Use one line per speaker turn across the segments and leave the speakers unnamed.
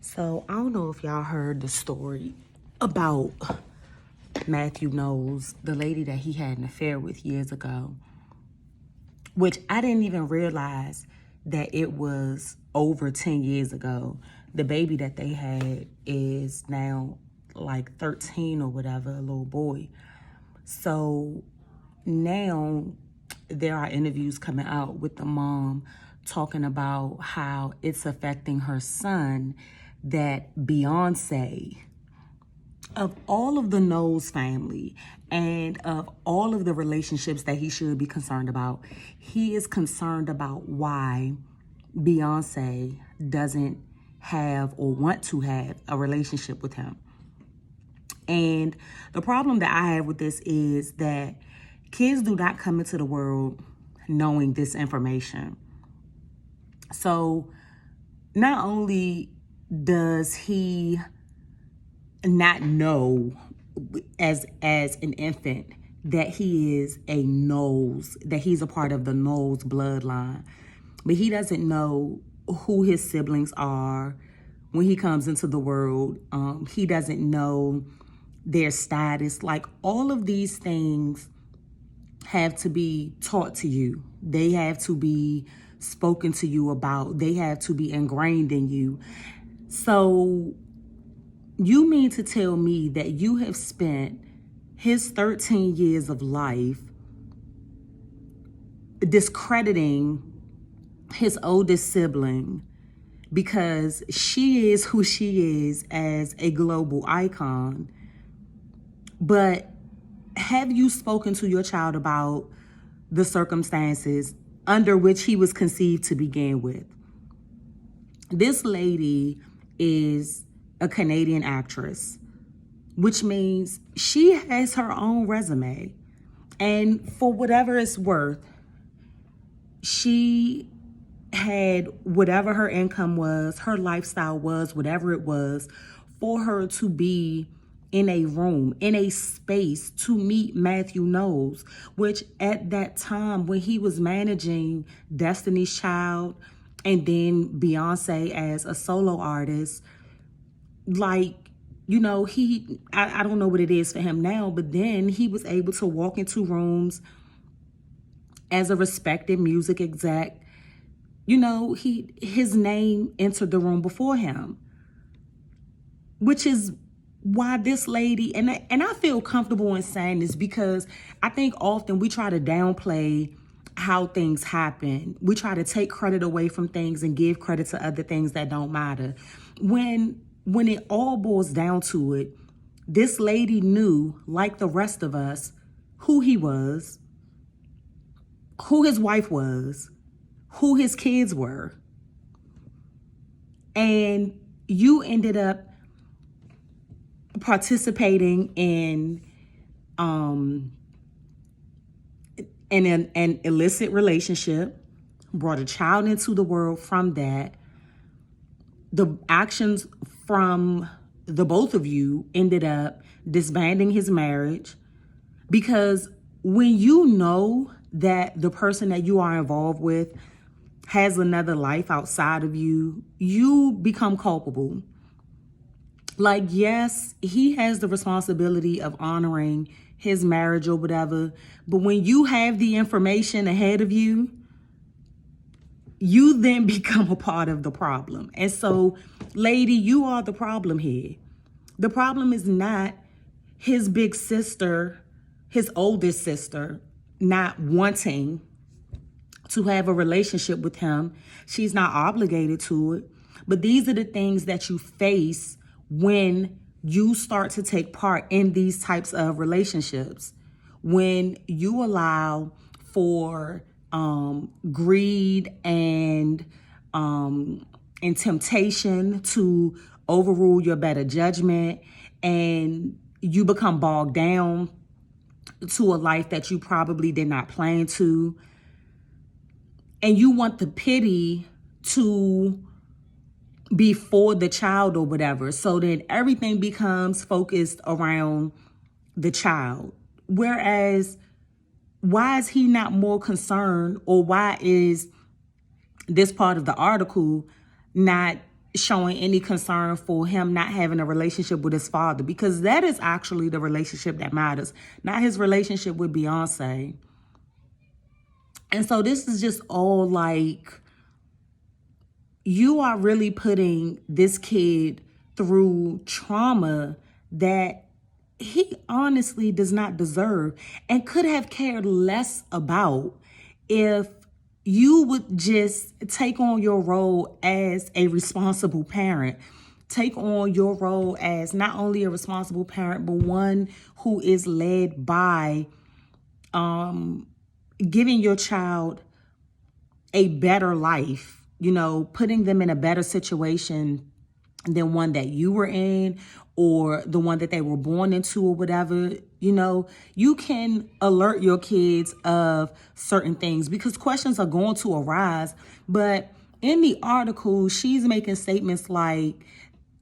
So I don't know if y'all heard the story about Matthew Knowles, the lady that he had an affair with years ago, which I didn't even realize that it was over 10 years ago. The baby that they had is now like 13 or whatever, a little boy. So now there are interviews coming out with the mom talking about how it's affecting her son, that Beyoncé, of all of the Knowles family and of all of the relationships that he should be concerned about, he is concerned about why Beyoncé doesn't have or want to have a relationship with him. And the problem that I have with this is that kids do not come into the world knowing this information. So not only does he not know as an infant that he is a Knowles, that he's a part of the Knowles bloodline, but he doesn't know who his siblings are when he comes into the world. He doesn't know their status. Like, all of these things have to be taught to you. They have to be spoken to you about. They have to be ingrained in you. So you mean to tell me that you have spent his 13 years of life discrediting his oldest sibling because she is who she is as a global icon? But have you spoken to your child about the circumstances under which he was conceived to begin with? This lady is a Canadian actress, which means she has her own resume. And for whatever it's worth, she had whatever her income was, her lifestyle was, whatever it was, for her to be in a room, in a space to meet Matthew Knowles, which at that time when he was managing Destiny's Child and then Beyoncé as a solo artist, like, you know, I don't know what it is for him now, but then he was able to walk into rooms as a respected music exec. You know, his name entered the room before him, which is why this lady, and I feel comfortable in saying this because I think often we try to downplay how things happen. We try to take credit away from things and give credit to other things that don't matter. When it all boils down to it, this lady knew, like the rest of us, who he was, who his wife was, who his kids were. And you ended up participating in an illicit relationship, brought a child into the world from that. The actions from the both of you ended up disbanding his marriage, because when you know that the person that you are involved with has another life outside of you, you become culpable. Like, yes, he has the responsibility of honoring his marriage or whatever, but when you have the information ahead of you, you then become a part of the problem. And so, lady, you are the problem here. The problem is not his big sister, his oldest sister, not wanting to have a relationship with him. She's not obligated to it. But these are the things that you face when you start to take part in these types of relationships. When you allow for greed and temptation to overrule your better judgment, and you become bogged down to a life that you probably did not plan to, and you want the pity to be for the child or whatever, so then everything becomes focused around the child. Whereas, why is he not more concerned, or why is this part of the article not showing any concern for him not having a relationship with his father, because that is actually the relationship that matters, not his relationship with Beyoncé. And so this is just all like, you are really putting this kid through trauma that he honestly does not deserve and could have cared less about if you would just take on your role as a responsible parent. Take on your role as not only a responsible parent, but one who is led by giving your child a better life, putting them in a better situation than one that you were in or the one that they were born into or whatever. You can alert your kids of certain things because questions are going to arise. But in the article, she's making statements like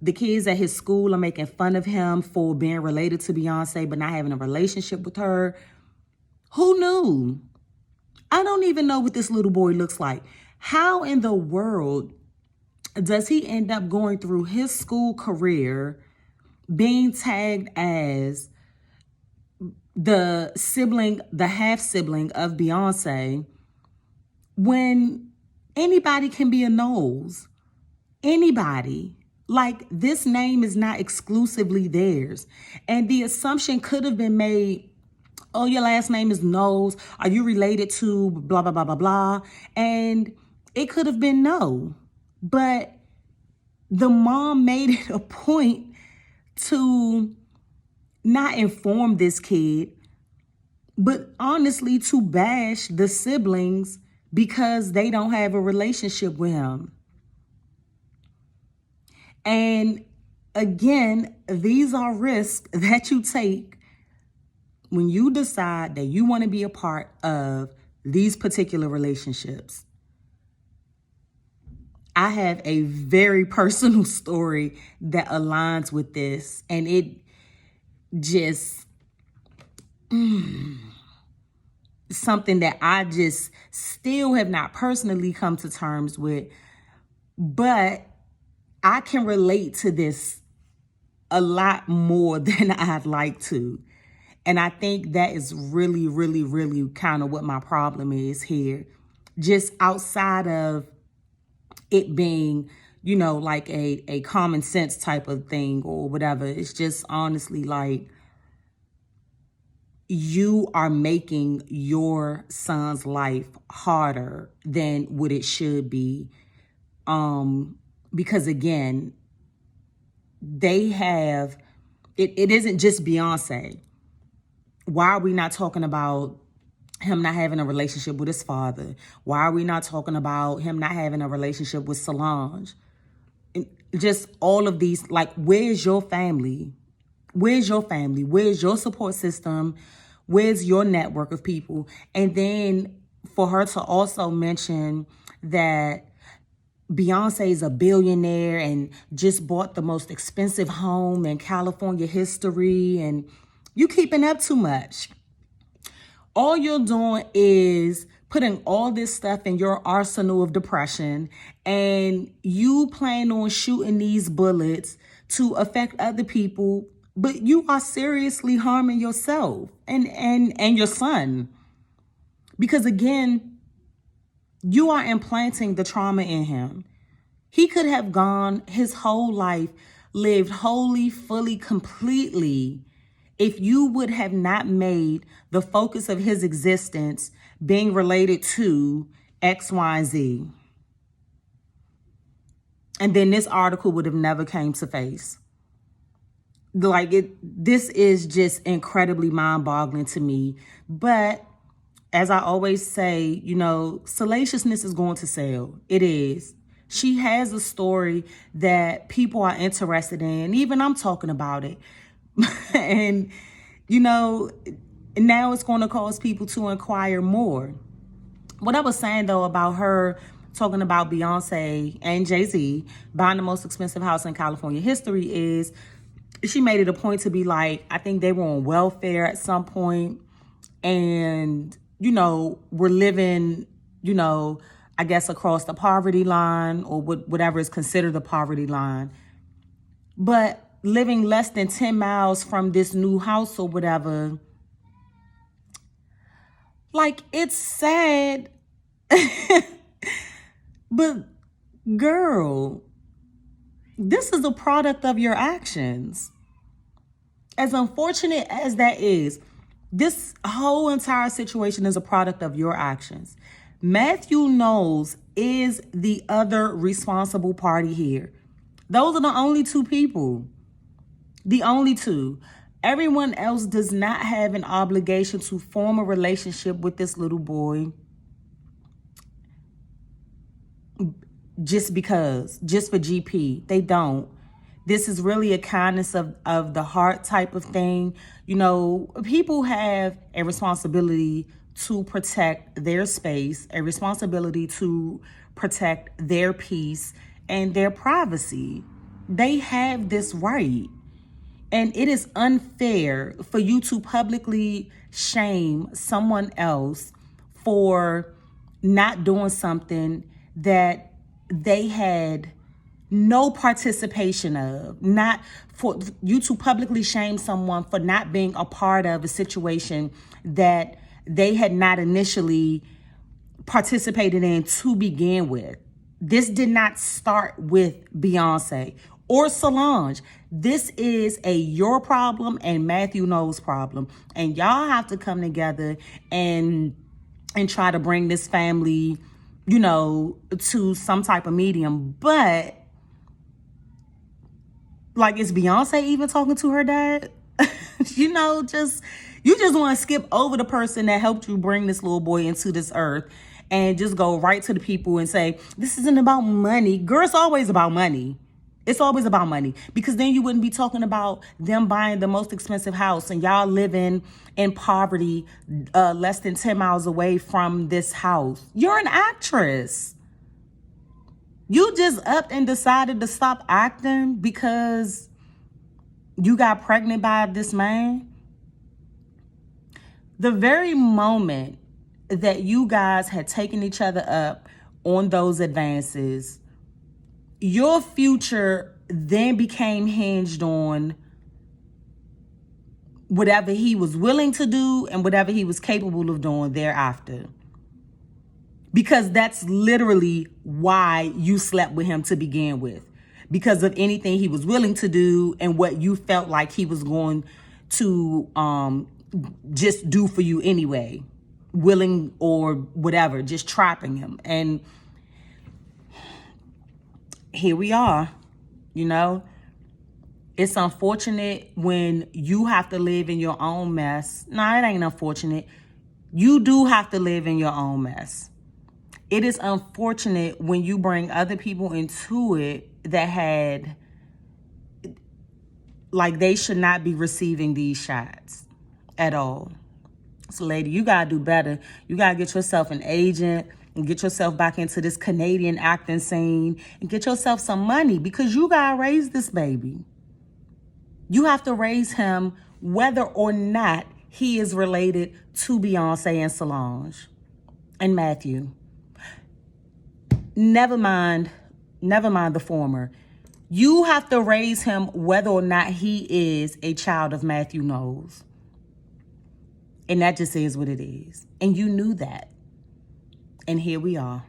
the kids at his school are making fun of him for being related to Beyoncé but not having a relationship with her. Who knew? I don't even know what this little boy looks like. How in the world does he end up going through his school career being tagged as the half sibling of Beyoncé, when anybody can be a Knowles? Anybody. Like, this name is not exclusively theirs. And the assumption could have been made, oh, your last name is Knowles. Are you related to blah, blah, blah, blah, blah? And it could have been no. But the mom made it a point to not inform this kid, but honestly to bash the siblings because they don't have a relationship with him. And again, these are risks that you take when you decide that you want to be a part of these particular relationships. I have a very personal story that aligns with this, and it just something that I just still have not personally come to terms with, but I can relate to this a lot more than I'd like to. And I think that is really, really, really kind of what my problem is here. Just outside of it being, like a common sense type of thing or whatever. It's just honestly like, you are making your son's life harder than what it should be. Because again, they have, it isn't just Beyoncé. Why are we not talking about him not having a relationship with his father? Why are we not talking about him not having a relationship with Solange? Just all of these, like, where's your family? Where's your family? Where's your support system? Where's your network of people? And then for her to also mention that Beyoncé is a billionaire and just bought the most expensive home in California history, and you keeping up too much. All you're doing is putting all this stuff in your arsenal of depression, and you plan on shooting these bullets to affect other people, but you are seriously harming yourself and your son. Because again, you are implanting the trauma in him. He could have gone his whole life, lived wholly, fully, completely, if you would have not made the focus of his existence being related to X, Y, and Z. And then this article would have never came to face. This is just incredibly mind-boggling to me. But as I always say, salaciousness is going to sell. It is. She has a story that people are interested in. Even I'm talking about it. And, now it's going to cause people to inquire more. What I was saying, though, about her talking about Beyoncé and Jay-Z buying the most expensive house in California history is she made it a point to be like, I think they were on welfare at some point and, were living, I guess, across the poverty line or whatever is considered the poverty line. But living less than 10 miles from this new house or whatever, like, it's sad. But girl, this is a product of your actions. As unfortunate as that is, this whole entire situation is a product of your actions. Matthew Knowles is the other responsible party here. Those are the only two people. The only two. Everyone else does not have an obligation to form a relationship with this little boy just because, just for GP. They don't. This is really a kindness of the heart type of thing. You know, people have a responsibility to protect their space, a responsibility to protect their peace and their privacy. They have this right. And it is unfair for you to publicly shame someone else for not doing something that they had no participation of. Not for you to publicly shame someone for not being a part of a situation that they had not initially participated in to begin with. This did not start with Beyoncé or Solange. This is a your problem and Matthew Knowles' problem. And y'all have to come together and try to bring this family, you know, to some type of medium. But, like, is Beyoncé even talking to her dad? You know, you just want to skip over the person that helped you bring this little boy into this earth and just go right to the people and say, this isn't about money. Girl, it's always about money. It's always about money, because then you wouldn't be talking about them buying the most expensive house and y'all living in poverty less than 10 miles away from this house. You're an actress. You just up and decided to stop acting because you got pregnant by this man. The very moment that you guys had taken each other up on those advances, your future then became hinged on whatever he was willing to do and whatever he was capable of doing thereafter. Because that's literally why you slept with him to begin with. Because of anything he was willing to do and what you felt like he was going to just do for you anyway. Willing or whatever, just trapping him. And here we are, you know. It's unfortunate when you have to live in your own mess. No, it ain't unfortunate. You do have to live in your own mess. It is unfortunate when you bring other people into it that had, like, they should not be receiving these shots at all. So, lady, you got to do better. You got to get yourself an agent and get yourself back into this Canadian acting scene and get yourself some money, because you got to raise this baby. You have to raise him whether or not he is related to Beyoncé and Solange and Matthew. Never mind the former. You have to raise him whether or not he is a child of Matthew Knowles. And that just is what it is. And you knew that. And here we are.